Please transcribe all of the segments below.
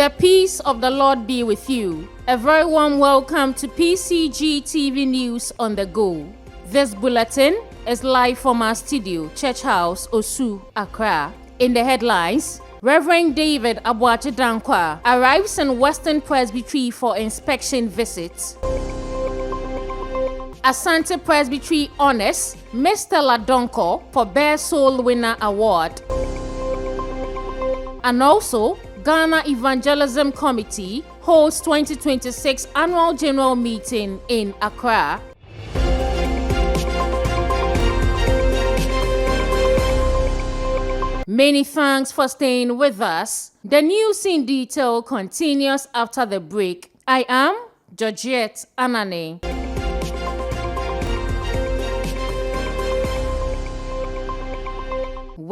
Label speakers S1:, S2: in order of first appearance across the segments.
S1: The peace of the Lord be with you. A very warm welcome to PCG TV News on the Go. This bulletin is live from our studio, Church House, Osu, Accra. In the headlines, Reverend David Aboagye Danquah arrives in Western Presbytery for inspection visit. Asante Presbytery honors Mr. Ladonko for Best Soul Winner Award. And also, Ghana Evangelism Committee holds 2026 Annual General Meeting in Accra. Many thanks for staying with us. The news in detail continues after the break. I am Georgette Anane.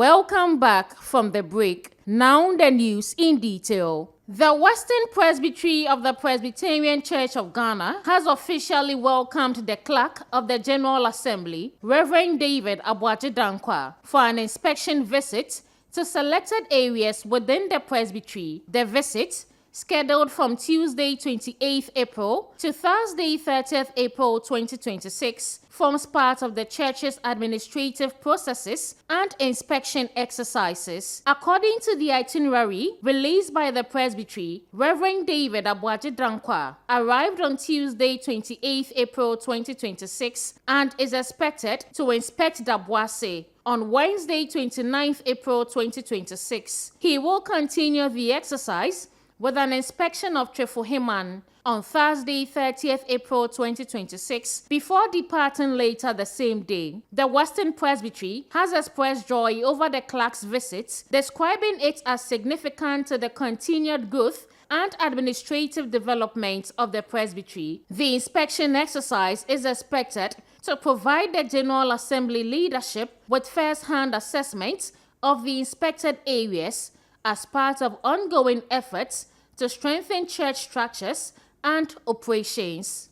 S1: Welcome back from the break. Now the news in detail. The Western Presbytery of the Presbyterian Church of Ghana has officially welcomed the Clerk of the General Assembly, Reverend David Aboagye Danquah, for an inspection visit to selected areas within the Presbytery. The visit, scheduled from Tuesday 28th April to Thursday 30th April 2026, forms part of the church's administrative processes and inspection exercises. According to the itinerary released by the Presbytery, Reverend David Aboagye Danquah arrived on Tuesday 28th April 2026 and is expected to inspect Daboase on Wednesday 29th April 2026. He will continue the exercise with an inspection of Trefuhiman on Thursday, 30th April 2026, before departing later the same day. The Western Presbytery has expressed joy over the clerk's visit, describing it as significant to the continued growth and administrative development of the Presbytery. The inspection exercise is expected to provide the General Assembly leadership with first-hand assessments of the inspected areas as part of ongoing efforts to strengthen church structures and operations.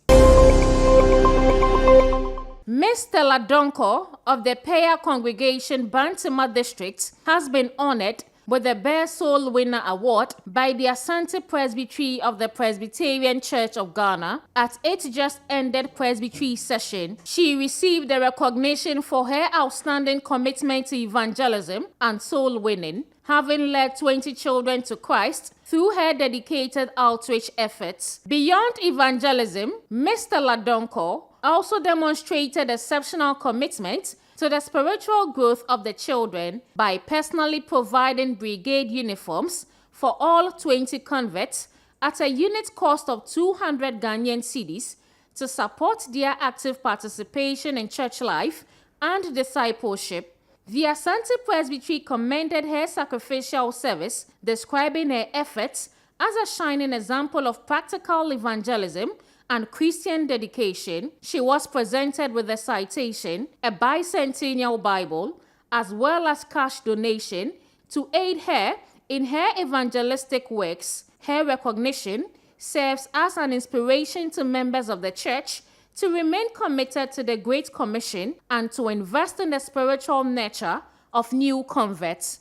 S1: Mr. Ladonko of the Peya Congregation Bantima District has been honored with the Best Soul Winner Award by the Asante Presbytery of the Presbyterian Church of Ghana. At its just ended Presbytery session, she received the recognition for her outstanding commitment to evangelism and soul winning, having led 20 children to Christ through her dedicated outreach efforts. Beyond evangelism, Mr. Ladonko also demonstrated exceptional commitment to the spiritual growth of the children by personally providing brigade uniforms for all 20 converts at a unit cost of 200 Ghanaian cedis to support their active participation in church life and discipleship. The Asante Presbytery commended her sacrificial service, describing her efforts as a shining example of practical evangelism and Christian dedication. She was presented with a citation, a bicentennial Bible, as well as cash donation to aid her in her evangelistic works. Her recognition serves as an inspiration to members of the church to remain committed to the Great Commission and to invest in the spiritual nature of new converts.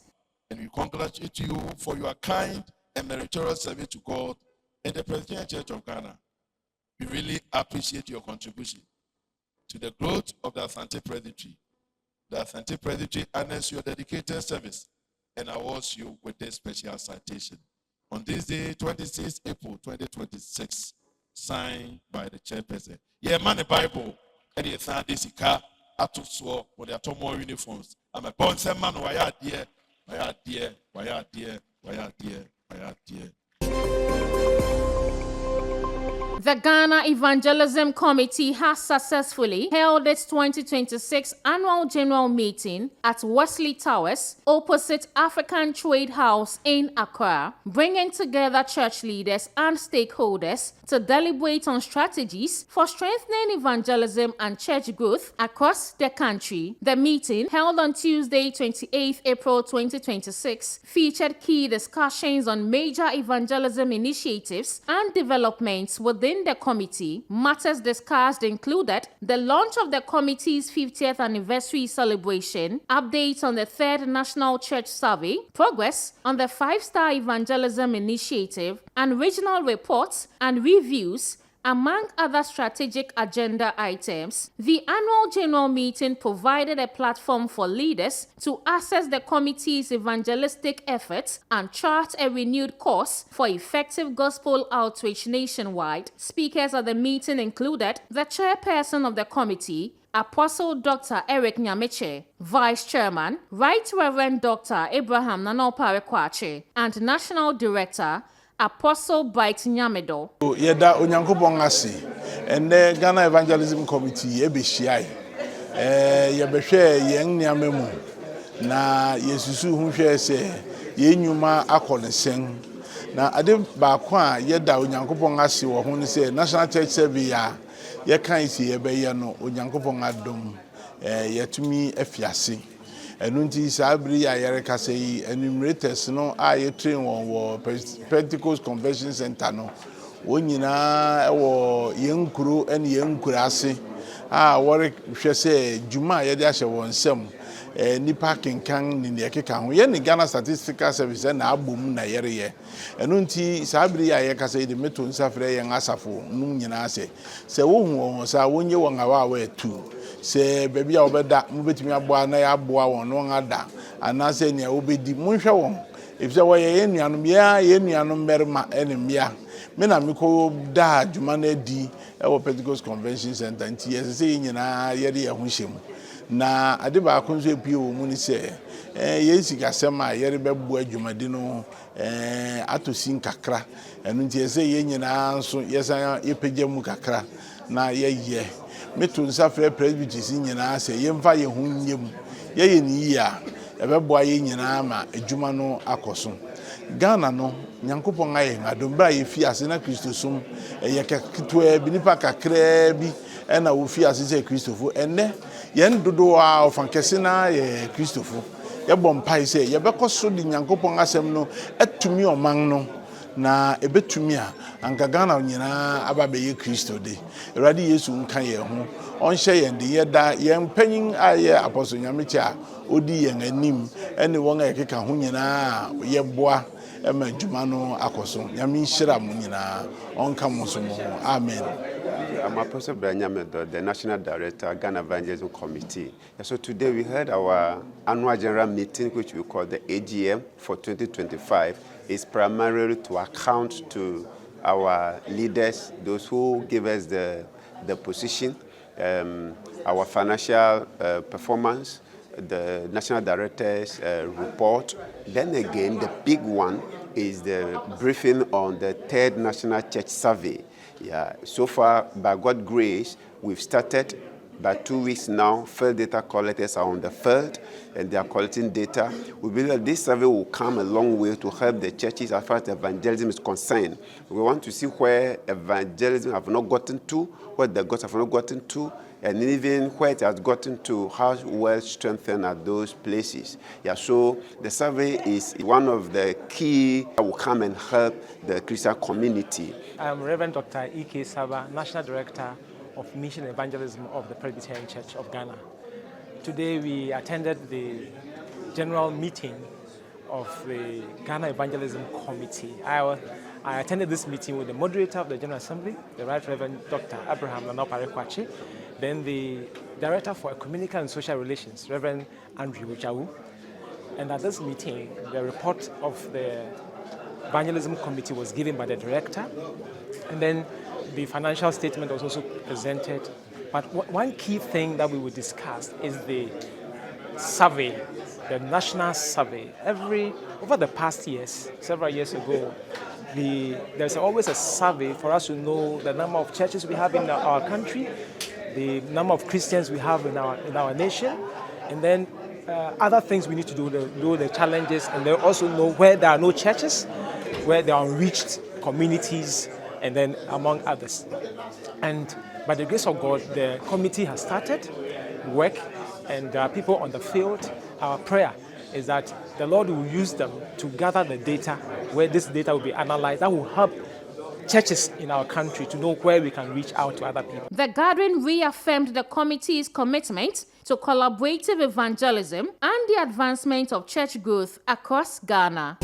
S2: And we congratulate you for your kind and meritorious service to God and the Presbyterian Church of Ghana. We really appreciate your contribution to the growth of the Asante Presbytery. The Asante Presbytery honors your dedicated service and awards you with this special citation. On this day, 26 April 2026, signed by the chairperson. Yeah, man, the Bible, and the Sunday Sika, I took so with the more uniforms. I'm a born man, why are dear, why are dear, why are dear, why are dear, why are dear.
S1: The Ghana Evangelism Committee has successfully held its 2026 Annual General Meeting at Wesley Towers, opposite African Trade House in Accra, bringing together church leaders and stakeholders to deliberate on strategies for strengthening evangelism and church growth across the country. The meeting, held on Tuesday, 28th April 2026, featured key discussions on major evangelism initiatives and developments within within the committee. Matters discussed included the launch of the committee's 50th anniversary celebration, updates on the 3rd National Church Survey, progress on the 5-Star Evangelism Initiative, and regional reports and reviews, among other strategic agenda items. The annual general meeting provided a platform for leaders to assess the committee's evangelistic efforts and chart a renewed course for effective gospel outreach nationwide. Speakers at the meeting included the chairperson of the committee, Apostle Dr. Eric Nyameche, Vice Chairman, Right Reverend Dr. Abraham Nanoparekwache, and National Director, Apostle Bright Nyamedo.
S3: Yeda onyankopon ase ene Ghana Evangelism Committee ebehia yebehwe yen niamemu na yesusu hu hwe se yenyuma akonesen na ade ba kwa yeda onyankopon ase wo hu ne se National Church Survey ya ye kan si yebeye no onyankopon adom yetumi afiase enunti sabri ya yere kase yi enumerators no aye train wo Pentecost Convention Center no wonyina wo yenkuro ene yenkurase wore hwese juma ye de ahye won sem nipa kenkan ni ne keka ho ye ni Ghana Statistical Service na abom na yere ye enunti sabri ya ye kase de meto nsafre ye ngasafo num nyina ase se wo hu sa wonye won awa etu se baby a obeda mu betimi aboa na ya aboa won no ngada anase ne obedi munhwe won efise wo ye nuanom ye nuanom merma enemia me na meko da adwuma na di e Pentecost Convention Center nti yesese nyina ye de ye ho hyem na ade ba akonso epie wo mu ni se ye sikasem a ye bebbu adwumadi no atosi nkakra enu nti yesese ye nyina nso yesan yepegye mu kakra na ye meto nsafre presbyteries nyina se yemfa ye hu nyem ye ni ya ebeboa ye nyina ma adwuma no akoso Ghana no nyankopon aye adombra ye fi ase na Kristosum ye kakitoa bi nipa kakra bi na wo fi ase se Kristofo enne yen dodo a ofankese na ye Kristofo ye bompai se ye bekoso di nyankopon asem no atumi oman no na ebetumi a anka Ghana nyina aba be ye Kristo de Erade Yesu nka ye ho onhye yen de ye da ye mpanyin aye Apostle Nyameche a odi yen anim ene won a keka ho nyina ye boa ema djuma no akoso nyame nhira mo nyina onka mo so mo amen.
S4: I'm Apostle Bright Nyamedo, the National Director, Ghana Evangelism Committee. So today we had our annual general meeting, which we call the AGM for 2025. It's primarily to account to our leaders, those who give us the position, our financial performance, the National Director's report. Then again, the big one is the briefing on the 3rd National Church Survey. Yeah, so far, by God's grace, we've started. By 2 weeks now, field data collectors are on the field and they are collecting data. We believe that this survey will come a long way to help the churches as far as evangelism is concerned. We want to see where evangelism have not gotten to, where the gods have not gotten to, and even where it has gotten to, how well strengthened are those places. Yeah, so the survey is one of the key that will come and help the Christian community.
S5: I'm Reverend Dr. E.K. Saba, National Director of Mission Evangelism of the Presbyterian Church of Ghana. Today we attended the general meeting of the Ghana Evangelism Committee. I attended this meeting with the moderator of the General Assembly, the Right Reverend Dr. Abraham Nanoparekwache, then the Director for Communication and Social Relations, Reverend Andrew Ujawu. And at this meeting, the report of the Evangelism Committee was given by the Director, and then the financial statement was also presented. But one key thing that we will discuss is the survey, the national survey. Over the past years, several years ago, there's always a survey for us to know the number of churches we have in our country, the number of Christians we have in our nation, and then other things we need to do, the challenges, and then also know where there are no churches, where there are unreached communities, and then among others. And by the grace of God, the committee has started work, and there are people on the field. Our prayer is that the Lord will use them to gather the data, where this data will be analyzed. That will help churches in our country to know where we can reach out to other people.
S1: The gathering reaffirmed the committee's commitment to collaborative evangelism and the advancement of church growth across Ghana.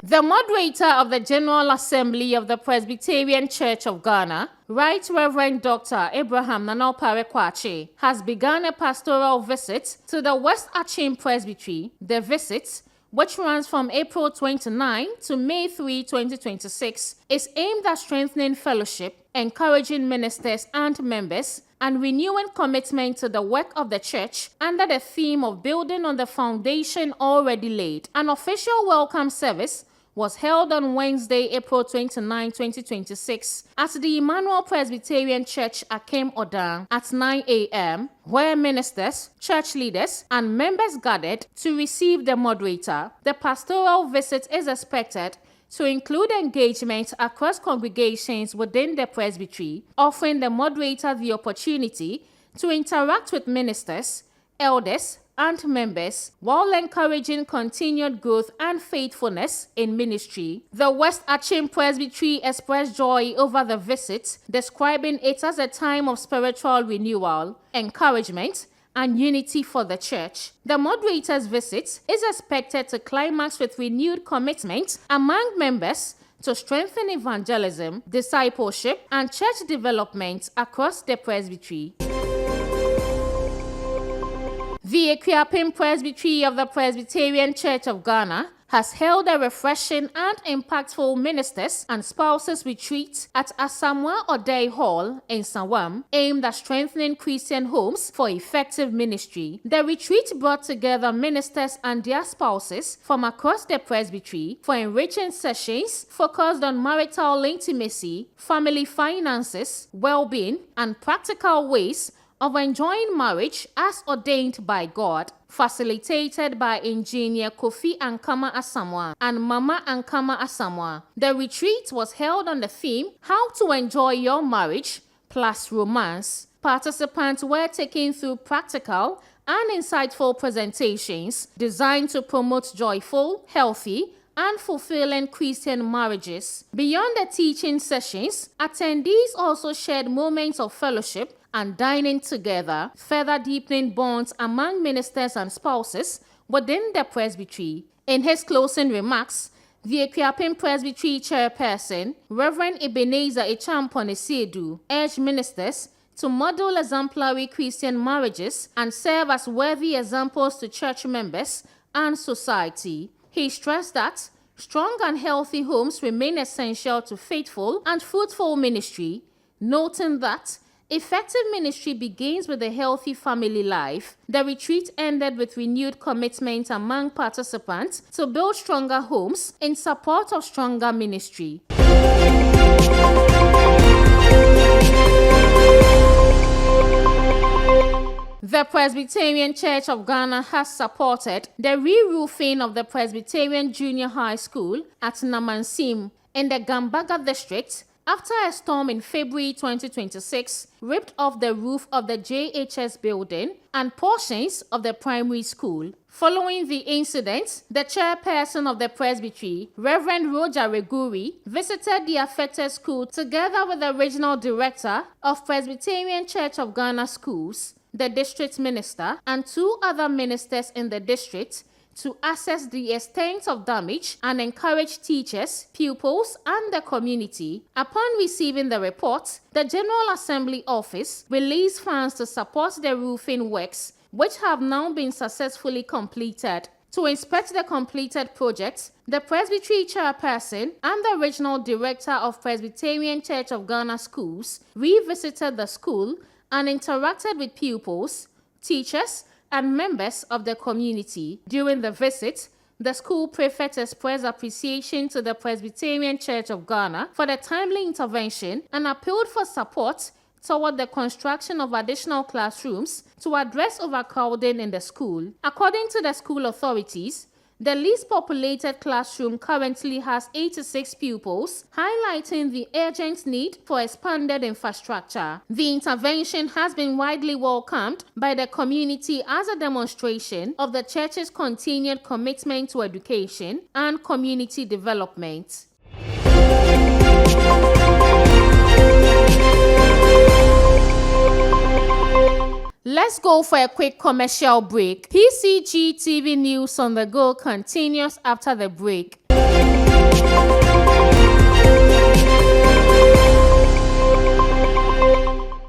S1: The moderator of the General Assembly of the Presbyterian Church of Ghana, Right Reverend Dr. Abraham Nanopare Kwache, has begun a pastoral visit to the West Achim Presbytery. The visit, which runs from April 29 to May 3, 2026, is aimed at strengthening fellowship, encouraging ministers and members, and renewing commitment to the work of the church under the theme of building on the foundation already laid. An official welcome service was held on Wednesday, April 29, 2026, at the Emmanuel Presbyterian Church, Akem Odan, at 9 a.m., where ministers, church leaders, and members gathered to receive the moderator. The pastoral visit is expected to include engagement across congregations within the presbytery, offering the moderator the opportunity to interact with ministers, elders, and members, while encouraging continued growth and faithfulness in ministry. The West Achim Presbytery expressed joy over the visit, describing it as a time of spiritual renewal, encouragement, and unity for the church. The moderator's visit is expected to climax with renewed commitment among members to strengthen evangelism, discipleship, and church development across the presbytery. The Akuapem Presbytery of the Presbyterian Church of Ghana has held a refreshing and impactful ministers and spouses retreat at Asamoah Odei Hall in Sawam, aimed at strengthening Christian homes for effective ministry. The retreat brought together ministers and their spouses from across the presbytery for enriching sessions focused on marital intimacy, family finances, well-being, and practical ways of enjoying marriage as ordained by God, facilitated by Engineer Kofi Ankama Asamoah and Mama Ankama Asamoah. The retreat was held on the theme, How to Enjoy Your Marriage plus Romance. Participants were taken through practical and insightful presentations designed to promote joyful, healthy, and fulfilling Christian marriages. Beyond the teaching sessions, attendees also shared moments of fellowship and dining together, further deepening bonds among ministers and spouses within the presbytery. In his closing remarks, the Akuapem Presbytery chairperson, Reverend Ebenezer Echamponesiedu, urged ministers to model exemplary Christian marriages and serve as worthy examples to church members and society. He stressed that strong and healthy homes remain essential to faithful and fruitful ministry, noting that effective ministry begins with a healthy family life. The retreat ended with renewed commitment among participants to build stronger homes in support of stronger ministry. The Presbyterian Church of Ghana has supported the re-roofing of the Presbyterian Junior High School at Namansim in the Gambaga district after a storm in February 2026 ripped off the roof of the JHS building and portions of the primary school. Following the incident, the chairperson of the presbytery, Reverend Roger Reguri, visited the affected school together with the regional director of Presbyterian Church of Ghana Schools, the district minister, and 2 other ministers in the district to assess the extent of damage and encourage teachers, pupils, and the community. Upon receiving the report, the General Assembly Office released funds to support the roofing works, which have now been successfully completed. To inspect the completed project, the Presbytery chairperson and the regional director of Presbyterian Church of Ghana Schools revisited the school and interacted with pupils, teachers, and members of the community. During the visit, the school prefect expressed appreciation to the Presbyterian Church of Ghana for the timely intervention and appealed for support toward the construction of additional classrooms to address overcrowding in the school. According to the school authorities, the least populated classroom currently has 86 pupils, highlighting the urgent need for expanded infrastructure. The intervention has been widely welcomed by the community as a demonstration of the church's continued commitment to education and community development. Let's go for a quick commercial break. PCG TV News on the Go continues after the break.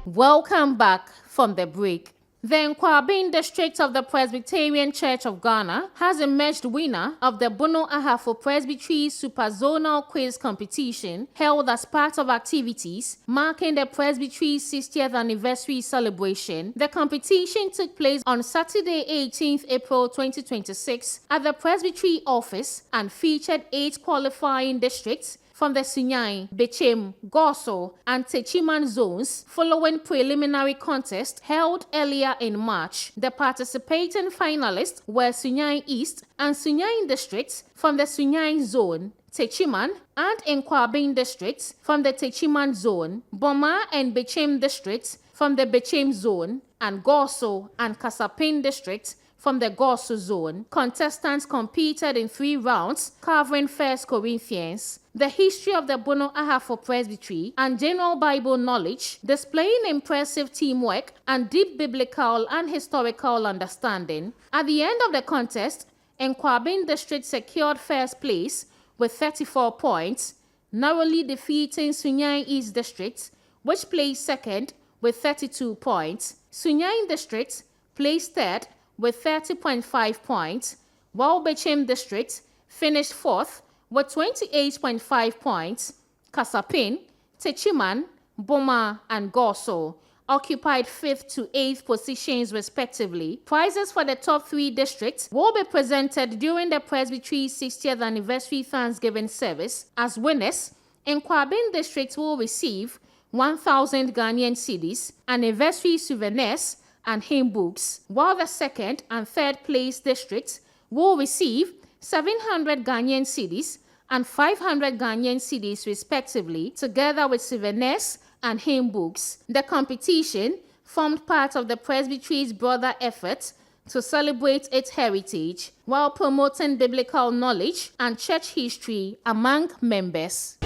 S1: Welcome back from the break. The Nkwabin district of the Presbyterian Church of Ghana has emerged winner of the Bono Ahafo Presbytery Superzonal Quiz Competition held as part of activities marking the Presbytery's 60th anniversary celebration. The competition took place on Saturday, 18th April 2026 at the Presbytery office and featured 8 qualifying districts from the Sunyani, Bechem, Goso, and Techiman zones following preliminary contest held earlier in March. The participating finalists were Sunyani East and Sunyani districts from the Sunyani zone, Techiman, and Nkwabin districts from the Techiman zone, Boma and Bechem districts from the Bechem zone, and Goso and Kasapin districts from the Goso zone. Contestants competed in 3 rounds covering 1 Corinthians, the history of the Bono Ahafo Presbytery, and general Bible knowledge, displaying impressive teamwork and deep biblical and historical understanding. At the end of the contest, Nkwabin district secured first place with 34 points, narrowly defeating Sunyani East district, which placed second with 32 points. Sunyani district placed third with 30.5 points, while Bechem district finished 4th with 28.5 points. Kasapin, Techiman, Boma, and Goso occupied 5th to 8th positions respectively. Prizes for the top 3 districts will be presented during the Presbytery's 60th anniversary Thanksgiving service. As winners, Nkwabin district will receive 1,000 Ghanaian cedis, anniversary souvenirs, and hymn books, while the second and third place districts will receive 700 Ghanaian cedis and 500 Ghanaian cedis respectively, together with souvenirs and hymn books. The competition formed part of the Presbytery's broader effort to celebrate its heritage while promoting biblical knowledge and church history among members.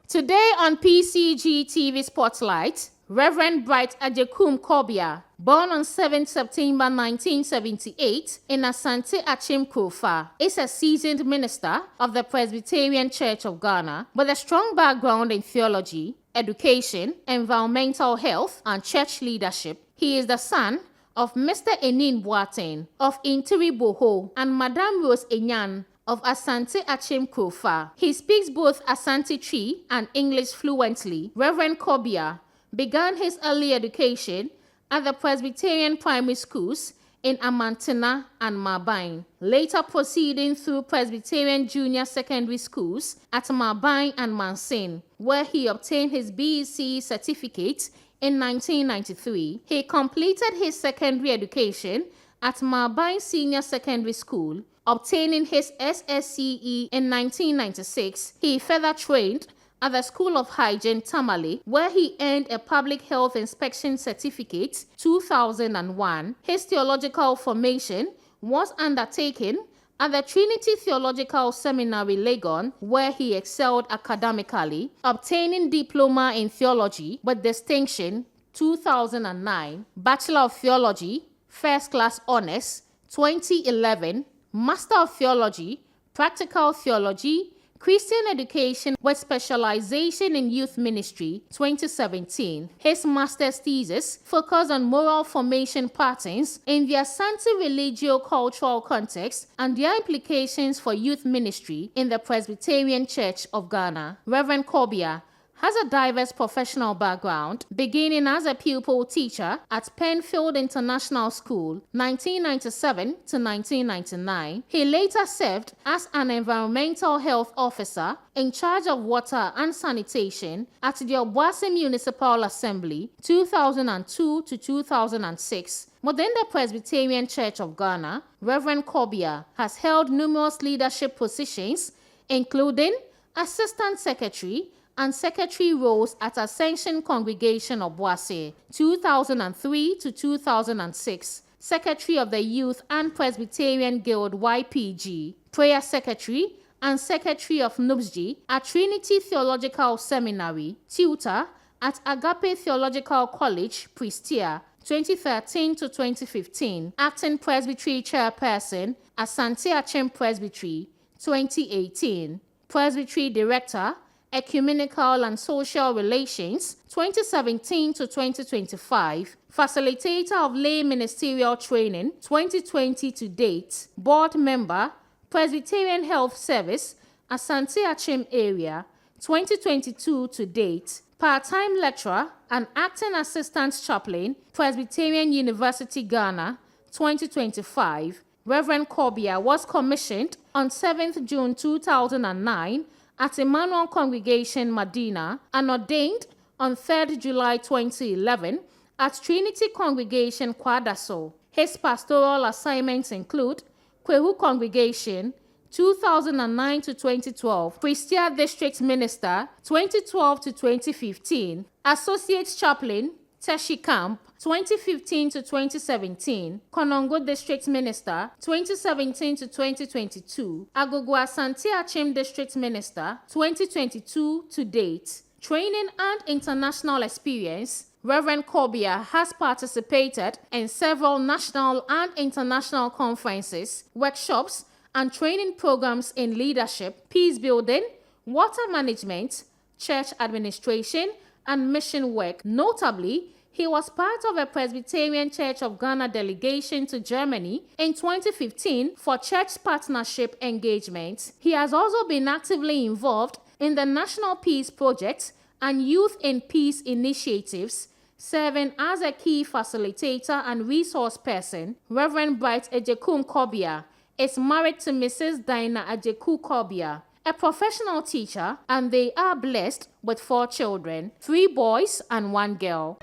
S1: Today on PCG TV Spotlight, Reverend Bright Ajekum Kobia, born on 7 September 1978 in Asante Achim Kofa, is a seasoned minister of the Presbyterian Church of Ghana with a strong background in theology, education, environmental health, and church leadership. He is the son of Mr. Enin Boateng of Intiri Boho and Madame Rose Enyan of Asante Achim Kofa. He speaks both Asante Tree and English fluently. Reverend Kobia began his early education at the Presbyterian primary schools in Amantina and Mabain, later proceeding through Presbyterian junior secondary schools at Mabain and Mansin, where he obtained his BEC certificate in 1993. He completed his secondary education at Mabain Senior Secondary School, obtaining his SSCE in 1996. He further trained at the School of Hygiene Tamale, where he earned a Public Health Inspection Certificate 2001. His theological formation was undertaken at the Trinity Theological Seminary, Legon, where he excelled academically, obtaining Diploma in Theology with distinction 2009, Bachelor of Theology, First Class Honors 2011, Master of Theology, Practical Theology, Christian Education with specialization in Youth Ministry 2017. His master's thesis focused on moral formation patterns in the Asante religio-cultural context and their implications for youth ministry in the Presbyterian Church of Ghana. Reverend Kobia has a diverse professional background, beginning as a pupil teacher at Penfield International School, 1997 to 1999. He later served as an environmental health officer in charge of water and sanitation at the Obuasi Municipal Assembly, 2002 to 2006. Within the Presbyterian Church of Ghana, Reverend Kobia has held numerous leadership positions, including Assistant Secretary and Secretary roles at Ascension Congregation of Obuasi, 2003 to 2006, Secretary of the Youth and Presbyterian Guild YPG, Prayer Secretary and Secretary of NUBSG at Trinity Theological Seminary, tutor at Agape Theological College, Prestia, 2013 to 2015, acting Presbytery Chairperson at Asante Achem Presbytery, 2018, Presbytery Director, Ecumenical and Social Relations, 2017 to 2025, Facilitator of Lay Ministerial Training, 2020 to date, Board Member, Presbyterian Health Service, Asante Achem Area, 2022 to date, part-time lecturer and acting assistant chaplain, Presbyterian University Ghana, 2025. Reverend Kobia was commissioned on 7th June 2009 at Emmanuel Congregation, Medina, and ordained on 3rd July 2011 at Trinity Congregation, Kwadaso. His pastoral assignments include Kwehu Congregation, 2009 to 2012, Prestia District Minister, 2012 to 2015, Associate Chaplain, Teshi Camp, 2015 to 2017, Konongo District Minister, 2017 to 2022, Agogo Asante Achem District Minister, 2022 to date. Training and international experience. Reverend Kobia has participated in several national and international conferences, workshops, and training programs in leadership, peace building, water management, church administration, and mission work. Notably, he was part of a Presbyterian Church of Ghana delegation to Germany in 2015 for church partnership engagements. He has also been actively involved in the National Peace Project and Youth in Peace initiatives, serving as a key facilitator and resource person. Reverend Bright Ejekum Kobia is married to Mrs. Dinah Ajeku Kobia, a professional teacher, and they are blessed with 4 children, 3 boys and 1 girl.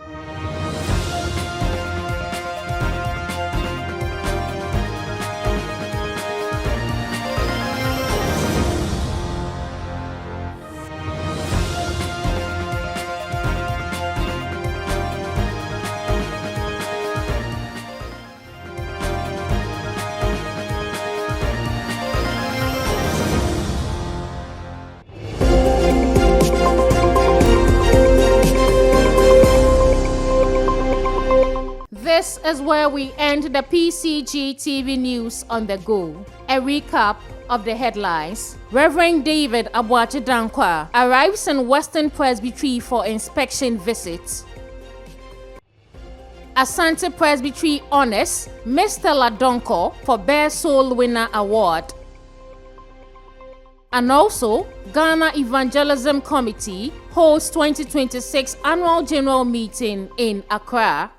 S1: This is where we end the PCG TV News on the Go. A recap of the headlines. Reverend David Abuachi Dankwa arrives in Western Presbytery for inspection visit. Asante Presbytery honors Mr. Ladonko for Best Soul Winner Award. And also, Ghana Evangelism Committee holds 2026 Annual General Meeting in Accra.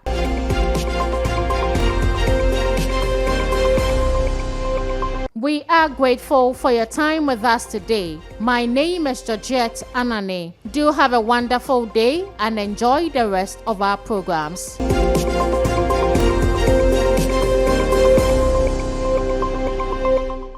S1: We are grateful for your time with us today. My name is Georgette Anane. Do have a wonderful day and enjoy the rest of our programs.